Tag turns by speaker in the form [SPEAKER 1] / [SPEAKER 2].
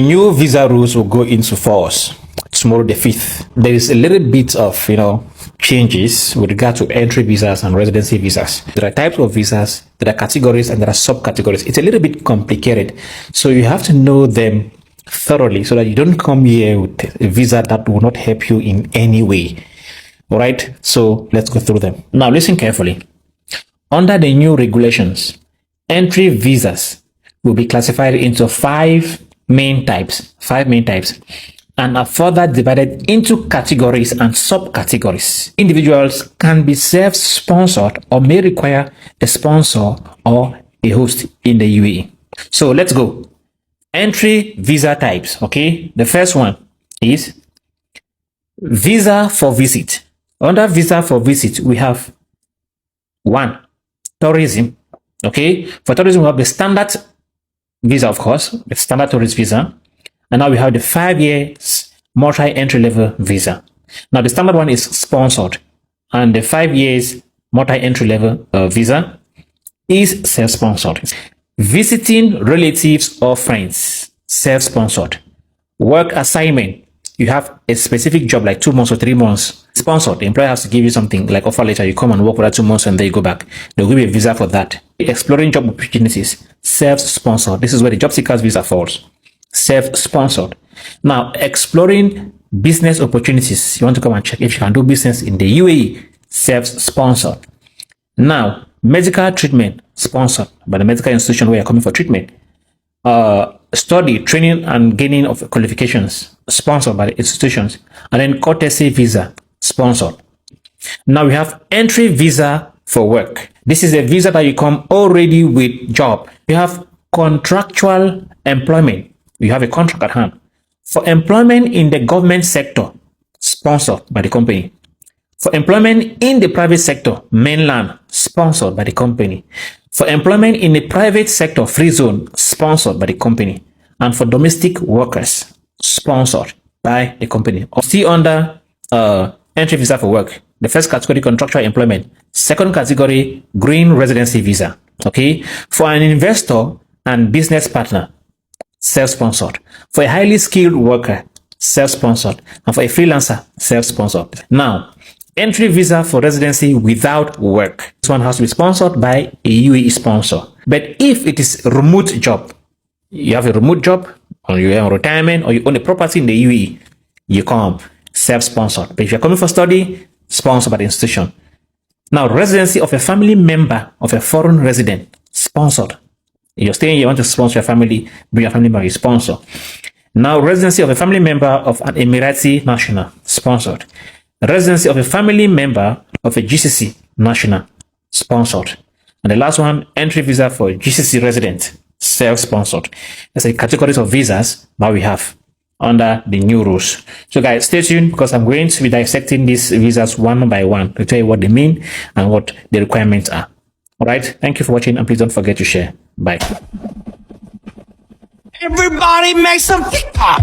[SPEAKER 1] New visa rules will go into force tomorrow, the 5th. There is a little bit of, changes with regard to entry visas and residency visas. There are types of visas, there are categories, and there are subcategories. It's a little bit complicated, so you have to know them thoroughly so that you don't come here with a visa that will not help you in any way. All right, so let's go through them. Now listen carefully. Under the new regulations, entry visas will be classified into five main types, and are further divided into categories and subcategories. Individuals can be self-sponsored or may require a sponsor or a host in the UAE. So let's go. Entry visa types, okay? The first one is visa for visit. Under visa for visit, we have 1, tourism, okay? For tourism, we have the standard visa, of course, the standard tourist visa. And now we have the 5 years multi-entry level visa. Now the standard one is sponsored, and the 5 years multi-entry level visa is self-sponsored. Visiting relatives or friends, self-sponsored. Work assignment, you have a specific job like 2 months or 3 months, sponsored. The employer has to give you something like offer letter. You come and work for that 2 months and then you go back. They'll give you a visa for that. Exploring job opportunities, self-sponsored. This is where the job seekers visa falls. Self-sponsored. Now, exploring business opportunities. You want to come and check if you can do business in the UAE. Self-sponsored. Now, medical treatment, sponsored by the medical institution where you're coming for treatment. Study, training, and gaining of qualifications, sponsored by the institutions. And then courtesy visa, sponsored. Now we have entry visa for work. This is a visa that you come already with job. You have contractual employment. You have a contract at hand. For employment in the government sector, sponsored by the company. For employment in the private sector, mainland, sponsored by the company. For employment in the private sector, free zone, sponsored by the company. And for domestic workers, sponsored by the company. Still under entry visa for work. The first category, contractual employment. Second category, green residency visa. Okay. For an investor and business partner, self-sponsored. For a highly skilled worker, self-sponsored. And for a freelancer, self-sponsored. Now, entry visa for residency without work. This one has to be sponsored by a UAE sponsor. But if it is a remote job, you have a remote job, or you're on retirement, or you own a property in the UAE, you come self-sponsored. But if you're coming for study, sponsored by the institution. Now, residency of a family member of a foreign resident, sponsored. You're staying here, you want to sponsor your family, bring your family member, you sponsor. Now, residency of a family member of an Emirati national, sponsored. Residency of a family member of a GCC national, sponsored. And the last one, entry visa for GCC resident, self-sponsored. That's the categories of visas that we have under the new rules. So guys, stay tuned because I'm going to be dissecting these visas one by one to tell you what they mean and what the requirements are. All right. Thank you for watching, and please don't forget to share. Bye.
[SPEAKER 2] Everybody make some hip hop.